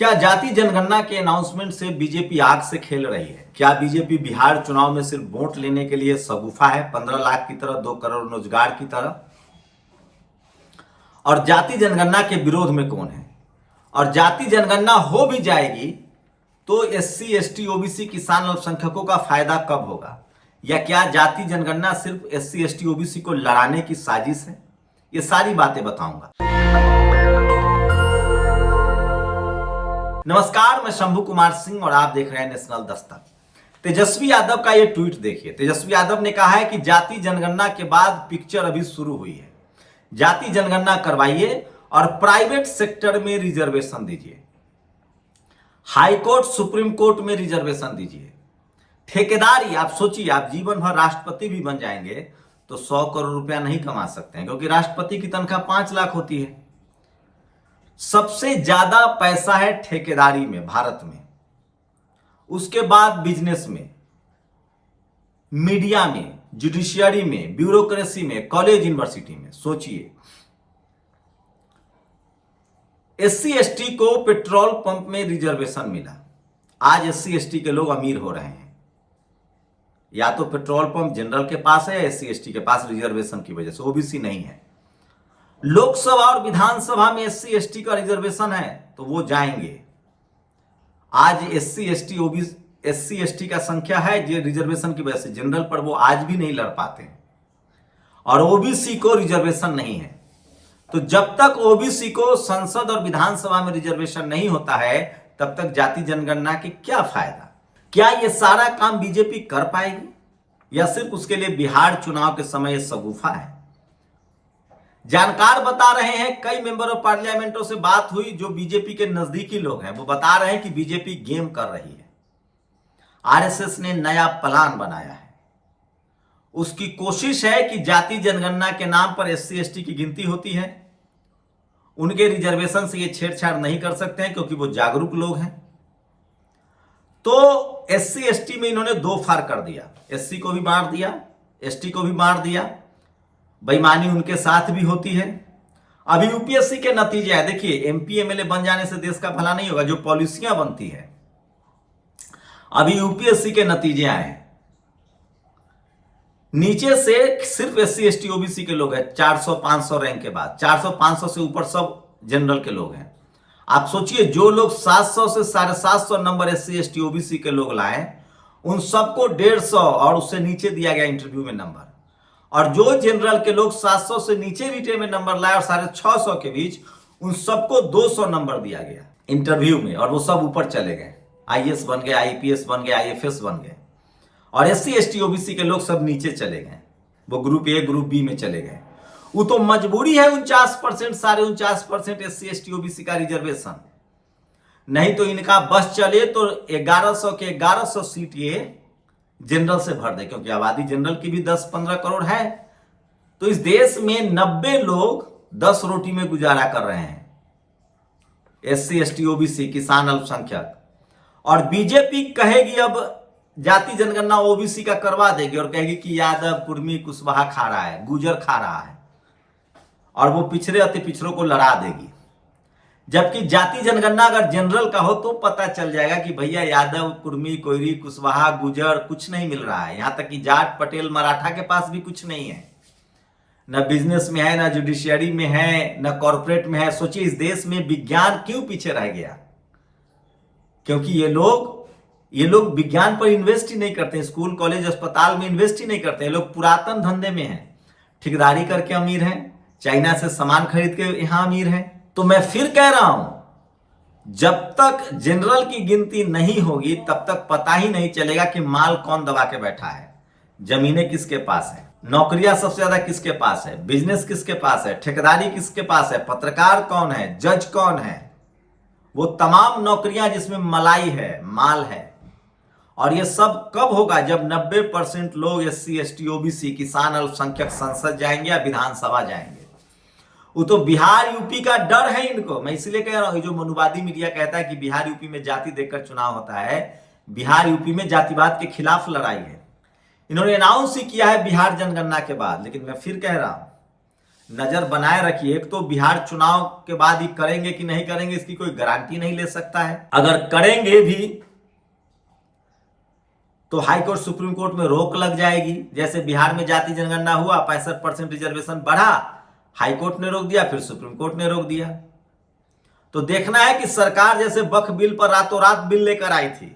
क्या जाति जनगणना के अनाउंसमेंट से बीजेपी आग से खेल रही है? क्या बीजेपी बिहार चुनाव में सिर्फ वोट लेने के लिए शगुफा है, 15 लाख की तरह, 2 करोड़ रोजगार की तरह? और जाति जनगणना के विरोध में कौन है? और जाति जनगणना हो भी जाएगी तो एससी, एसटी, ओबीसी, किसान, अल्पसंख्यकों का फायदा कब होगा? या क्या जाति जनगणना सिर्फ एससी, एसटी, ओबीसी को लड़ाने की साजिश है? ये सारी बातें बताऊंगा। नमस्कार, मैं शंभू कुमार सिंह और आप देख रहे हैं नेशनल दस्तक। तेजस्वी यादव का ये ट्वीट देखिए। तेजस्वी यादव ने कहा है कि जाति जनगणना के बाद पिक्चर अभी शुरू हुई है। जाति जनगणना करवाइए और प्राइवेट सेक्टर में रिजर्वेशन दीजिए, हाई कोर्ट, सुप्रीम कोर्ट में रिजर्वेशन दीजिए। ठेकेदारी, आप सोचिए, आप जीवन भर राष्ट्रपति भी बन जाएंगे तो 100 करोड़ रुपया नहीं कमा सकते हैं, क्योंकि राष्ट्रपति की तनख्वाह 5 लाख होती है। सबसे ज्यादा पैसा है ठेकेदारी में भारत में, उसके बाद बिजनेस में, मीडिया में, जुडिशियरी में, ब्यूरोक्रेसी में, कॉलेज यूनिवर्सिटी में। सोचिए, एससी एसटी को पेट्रोल पंप में रिजर्वेशन मिला। आज एससी एसटी के लोग अमीर हो रहे हैं, या तो पेट्रोल पंप जनरल के पास है, एससी एसटी के पास रिजर्वेशन की वजह से। ओबीसी नहीं है। लोकसभा और विधानसभा में एससी एसटी का रिजर्वेशन है तो वो जाएंगे। आज SC ST OBC, SC ST का संख्या है जो रिजर्वेशन की वजह से जनरल पर वो आज भी नहीं लड़ पाते हैं, और ओबीसी को रिजर्वेशन नहीं है। तो जब तक ओबीसी को संसद और विधानसभा में रिजर्वेशन नहीं होता है तब तक जाति जनगणना के क्या फायदा? क्या ये सारा काम बीजेपी कर पाएगी या सिर्फ उसके लिए बिहार चुनाव के समय शगुफा है? जानकार बता रहे हैं, कई मेंबर ऑफ पार्लियामेंटों से बात हुई जो बीजेपी के नजदीकी लोग हैं, वो बता रहे हैं कि बीजेपी गेम कर रही है। आरएसएस ने नया प्लान बनाया है। उसकी कोशिश है कि जाति जनगणना के नाम पर एससी एसटी की गिनती होती है, उनके रिजर्वेशन से ये छेड़छाड़ नहीं कर सकते हैं क्योंकि वो जागरूक लोग हैं। तो एससी एसटी में इन्होंने 2 फार कर दिया, एससी को भी मार दिया, एसटी को भी मार दिया। बेईमानी उनके साथ भी होती है। अभी यूपीएससी के नतीजे आए, देखिए, एमपी एमएलए बन जाने से देश का भला नहीं होगा, जो पॉलिसियां बनती है। अभी यूपीएससी के नतीजे आए, नीचे से सिर्फ एससी एसटी ओबीसी के लोग हैं 400-500 रैंक के बाद, 400-500 से ऊपर सब जनरल के लोग हैं। आप सोचिए, जो लोग 700 से 750 नंबर एससी एसटी ओबीसी के लोग लाए, उन सबको 150 और उससे नीचे दिया गया इंटरव्यू में नंबर। और जो जनरल के लोग 700 से नीचे रिटेन में नंबर लाए और 650 के बीच, उन सबको 200 नंबर दिया गया इंटरव्यू में, और वो सब ऊपर चले गए, आईएएस बन गए, आईपीएस बन गए, आईएफएस बन गए। और एससी एसटी ओबीसी के लोग सब नीचे चले गए, वो ग्रुप ए ग्रुप बी में चले गए। वो तो मजबूरी है 49%, साढ़े 49% एससी एसटी ओबीसी का रिजर्वेशन, नहीं तो इनका बस चले तो 1100 के 1100 सीट ये जनरल से भर दे, क्योंकि आबादी जनरल की भी 10-15 करोड़ है। तो इस देश में 90 लोग 10 रोटी में गुजारा कर रहे हैं, एससी एसटी ओबीसी, किसान, अल्पसंख्यक। और बीजेपी कहेगी अब जाति जनगणना ओबीसी का करवा देगी और कहेगी कि यादव, कुर्मी, कुशवाहा खा रहा है, गुजर खा रहा है, और वो पिछड़े अति पिछड़ों को लड़ा देगी। जबकि जाति जनगणना अगर जनरल का हो तो पता चल जाएगा कि भैया यादव, कुर्मी, कोयरी, कुशवाहा, गुजर कुछ नहीं मिल रहा है। यहां तक कि जाट, पटेल, मराठा के पास भी कुछ नहीं है, न बिजनेस में है, न जुडिशियरी में है, न कॉर्पोरेट में है। सोचिए, इस देश में विज्ञान क्यों पीछे रह गया? क्योंकि ये लोग विज्ञान पर इन्वेस्ट ही नहीं करते, स्कूल, कॉलेज, अस्पताल में इन्वेस्ट ही नहीं करते। ये लोग पुरातन धंधे में हैं, ठेकेदारी करके अमीर हैं, चाइना से सामान खरीद के यहां अमीर हैं। तो मैं फिर कह रहा हूं, जब तक जनरल की गिनती नहीं होगी तब तक पता ही नहीं चलेगा कि माल कौन दबा के बैठा है, जमीनें किसके पास है, नौकरियां सबसे ज्यादा किसके पास है, बिजनेस किसके पास है, ठेकेदारी किसके पास है, पत्रकार कौन है, जज कौन है। वो तमाम नौकरियां जिसमें मलाई है, माल है। और ये सब कब होगा? जब 90% लोग एससी एसटी ओबीसी, किसान, अल्पसंख्यक संसद जाएंगे या विधानसभा जाएंगे। वो तो बिहार यूपी का डर है इनको। मैं इसलिए कह रहा हूं, जो मनुवादी मीडिया कहता है कि बिहार यूपी में जाति देखकर चुनाव होता है, बिहार यूपी में जातिवाद के खिलाफ लड़ाई है। इन्होंने अनाउंस ही किया है बिहार जनगणना के बाद। लेकिन मैं फिर कह रहा हूं, नजर बनाए रखिए। एक तो बिहार चुनाव के बाद ही करेंगे कि नहीं करेंगे इसकी कोई गारंटी नहीं ले सकता है। अगर करेंगे भी तो हाई कोर्ट सुप्रीम कोर्ट में रोक लग जाएगी। जैसे बिहार में जाति जनगणना हुआ, 65% रिजर्वेशन बढ़ा, हाई कोर्ट ने रोक दिया, फिर सुप्रीम कोर्ट ने रोक दिया। तो देखना है कि सरकार जैसे वक्फ बिल पर रातों रात बिल लेकर आई थी,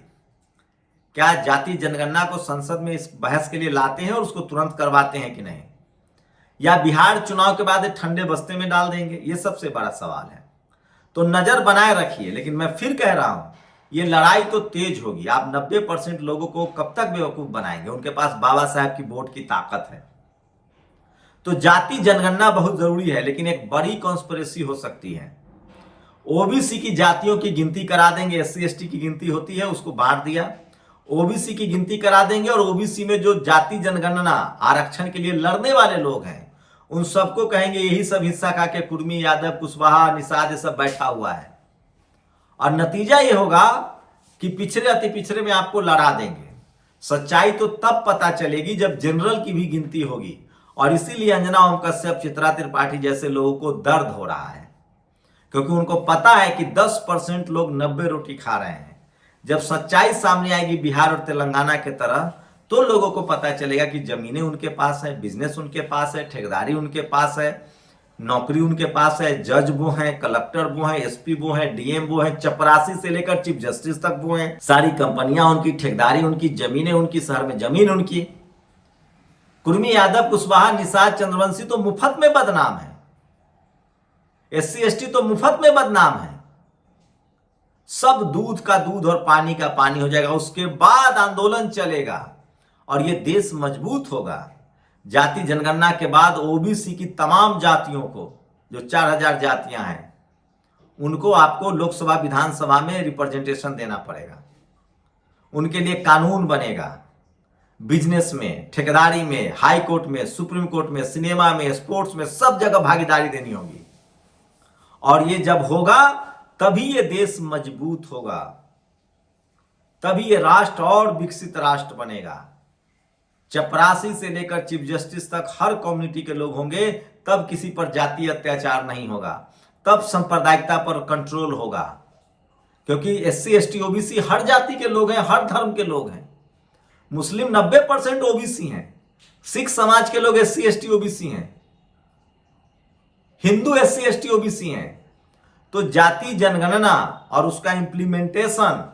क्या जाति जनगणना को संसद में इस बहस के लिए लाते हैं और उसको तुरंत करवाते हैं कि नहीं, या बिहार चुनाव के बाद ठंडे बस्ते में डाल देंगे, ये सबसे बड़ा सवाल है। तो नजर बनाए रखिए। लेकिन मैं फिर कह रहा हूं, ये लड़ाई तो तेज होगी। आप 90% लोगों को कब तक बेवकूफ बनाएंगे? उनके पास बाबा साहब की वोट की ताकत है। तो जाति जनगणना बहुत जरूरी है, लेकिन एक बड़ी कॉन्स्पिरेसी हो सकती है। ओबीसी की जातियों की गिनती करा देंगे, एससी एसटी की गिनती होती है उसको बांट दिया, ओबीसी की गिनती करा देंगे, और ओबीसी में जो जाति जनगणना आरक्षण के लिए लड़ने वाले लोग हैं उन सबको कहेंगे यही सब हिस्सा खा के कुर्मी, यादव, कुशवाहा, निषाद ये सब बैठा हुआ है। और नतीजा ये होगा कि पिछड़े अति पिछड़े में आपको लड़ा देंगे। सच्चाई तो तब पता चलेगी जब जनरल की भी गिनती होगी। और इसीलिए अंजना ओम कश्यप, चित्रा त्रिपाठी जैसे लोगों को दर्द हो रहा है, क्योंकि उनको पता है कि 10% लोग 90 रोटी खा रहे हैं। जब सच्चाई सामने आएगी बिहार और तेलंगाना के तरह, तो लोगों को पता चलेगा कि जमीनें उनके पास है, बिजनेस उनके पास है, ठेकेदारी उनके पास है, नौकरी उनके पास है, जज वो हैं, कलेक्टर वो हैं, एसपी वो हैं, डीएम वो हैं, चपरासी से लेकर चीफ जस्टिस तक वो हैं। सारी कंपनियां उनकी, ठेकेदारी उनकी, जमीनें उनकी, शहर में जमीन उनकी। कुर्मी, यादव, कुशवाहा, निषाद, चंद्रवंशी तो मुफ्त में बदनाम है, एससी एसटी तो मुफ्त में बदनाम है। सब दूध का दूध और पानी का पानी हो जाएगा। उसके बाद आंदोलन चलेगा और यह देश मजबूत होगा। जाति जनगणना के बाद ओबीसी की तमाम जातियों को, जो 4000 जातियां हैं, उनको आपको लोकसभा विधानसभा में रिप्रेजेंटेशन देना पड़ेगा। उनके लिए कानून बनेगा, बिजनेस में, ठेकेदारी में, हाई कोर्ट में, सुप्रीम कोर्ट में, सिनेमा में, स्पोर्ट्स में, सब जगह भागीदारी देनी होगी। और ये जब होगा तभी ये देश मजबूत होगा, तभी ये राष्ट्र और विकसित राष्ट्र बनेगा। चपरासी से लेकर चीफ जस्टिस तक हर कम्युनिटी के लोग होंगे, तब किसी पर जातीय अत्याचार नहीं होगा, तब सांप्रदायिकता पर कंट्रोल होगा। क्योंकि एससी एसटी ओबीसी हर जाति के लोग हैं, हर धर्म के लोग हैं। मुस्लिम 90% ओबीसी हैं, सिख समाज के लोग एससी एसटी ओबीसी हैं, हिंदू एससी एसटी ओबीसी हैं। तो जाति जनगणना और उसका इंप्लीमेंटेशन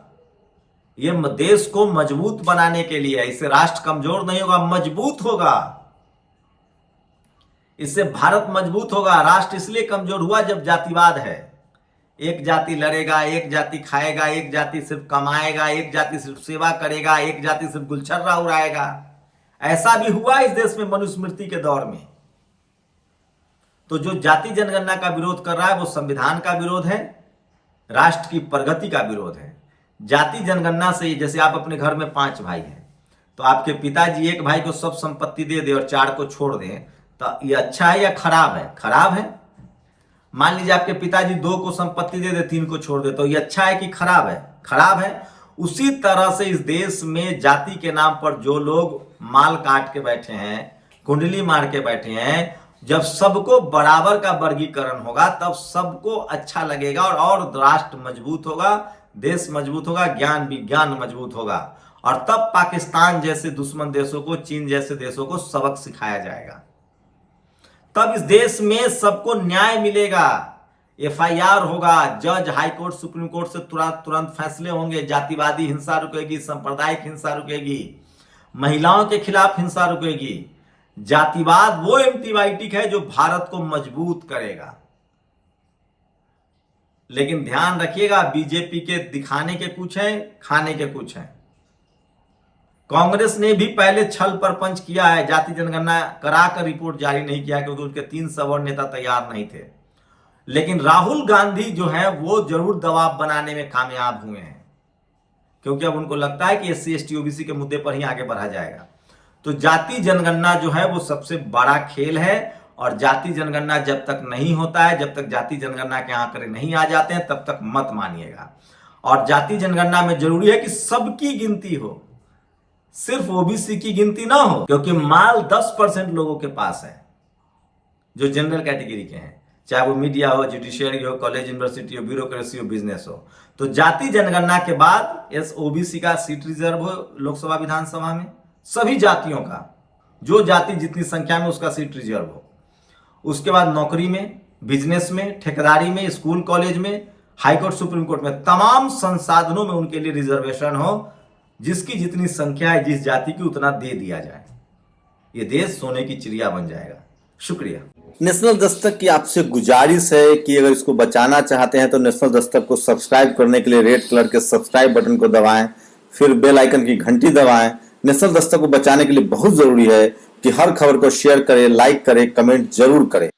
ये देश को मजबूत बनाने के लिए है। इससे राष्ट्र कमजोर नहीं होगा, मजबूत होगा। इससे भारत मजबूत होगा। राष्ट्र इसलिए कमजोर हुआ जब जातिवाद है। एक जाति लड़ेगा, एक जाति खाएगा, एक जाति सिर्फ कमाएगा, एक जाति सिर्फ सेवा करेगा, एक जाति सिर्फ गुलछर्रा उड़ाएगा। ऐसा भी हुआ इस देश में मनुस्मृति के दौर में। तो जो जाति जनगणना का विरोध कर रहा है वो संविधान का विरोध है, राष्ट्र की प्रगति का विरोध है। जाति जनगणना से, जैसे आप अपने घर में 5 भाई हैं, तो आपके पिताजी एक भाई को सब संपत्ति दे दे और 4 को छोड़ दें, तो ये अच्छा है या खराब है? खराब है। मान लीजिए आपके पिताजी 2 को संपत्ति दे दे, 3 को छोड़ दे, तो ये अच्छा है कि खराब है? खराब है। उसी तरह से इस देश में जाति के नाम पर जो लोग माल काट के बैठे हैं, कुंडली मार के बैठे हैं, जब सबको बराबर का वर्गीकरण होगा तब सबको अच्छा लगेगा और राष्ट्र मजबूत होगा, देश मजबूत होगा, ज्ञान विज्ञान मजबूत होगा। और तब पाकिस्तान जैसे दुश्मन देशों को, चीन जैसे देशों को सबक सिखाया जाएगा। तब इस देश में सबको न्याय मिलेगा, एफआईआर होगा, जज, हाई कोर्ट, सुप्रीम कोर्ट से तुरंत फैसले होंगे, जातिवादी हिंसा रुकेगी, सांप्रदायिक हिंसा रुकेगी, महिलाओं के खिलाफ हिंसा रुकेगी। जातिवाद वो एंटीबायोटिक है जो भारत को मजबूत करेगा। लेकिन ध्यान रखिएगा, बीजेपी के दिखाने के कुछ है, खाने के कुछ है। कांग्रेस ने भी पहले छल परपंच किया है, जाति जनगणना कराकर रिपोर्ट जारी नहीं किया क्योंकि उनके 3 सवर्ण नेता तैयार नहीं थे। लेकिन राहुल गांधी जो है वो जरूर दबाव बनाने में कामयाब हुए हैं, क्योंकि अब उनको लगता है कि एससी एसटी ओबीसी के मुद्दे पर ही आगे बढ़ा जाएगा। तो जाति जनगणना जो है वो सबसे बड़ा खेल है। और जाति जनगणना जब तक नहीं होता है, जब तक जाति जनगणना के आंकड़े नहीं आ जाते हैं, तब तक मत मानिएगा। और जाति जनगणना में जरूरी है कि सबकी गिनती हो, सिर्फ ओबीसी की गिनती ना हो, क्योंकि माल 10% लोगों के पास है। जो जनरल कैटेगरी के हैं, चाहे वो मीडिया हो, जुडिशियरी हो, कॉलेज यूनिवर्सिटी हो, ब्यूरोक्रेसी हो, बिजनेस हो। तो जाति जनगणना के बाद ओबीसी का सीट रिजर्व हो लोकसभा विधानसभा में, सभी जातियों का, जो जाति जितनी संख्या में उसका सीट रिजर्व हो। उसके बाद नौकरी में, बिजनेस में, ठेकेदारी में, स्कूल कॉलेज में, हाईकोर्ट सुप्रीम कोर्ट में, तमाम संसाधनों में उनके लिए रिजर्वेशन हो। जिसकी जितनी संख्या है जिस जाति की उतना दे दिया जाए, ये देश सोने की चिड़िया बन जाएगा। शुक्रिया। नेशनल दस्तक की आपसे गुजारिश है कि अगर इसको बचाना चाहते हैं तो नेशनल दस्तक को सब्सक्राइब करने के लिए रेड कलर के सब्सक्राइब बटन को दबाएं, फिर बेल आइकन की घंटी दबाएं। नेशनल दस्तक को बचाने के लिए बहुत जरूरी है कि हर खबर को शेयर करें, लाइक करें, कमेंट जरूर करें।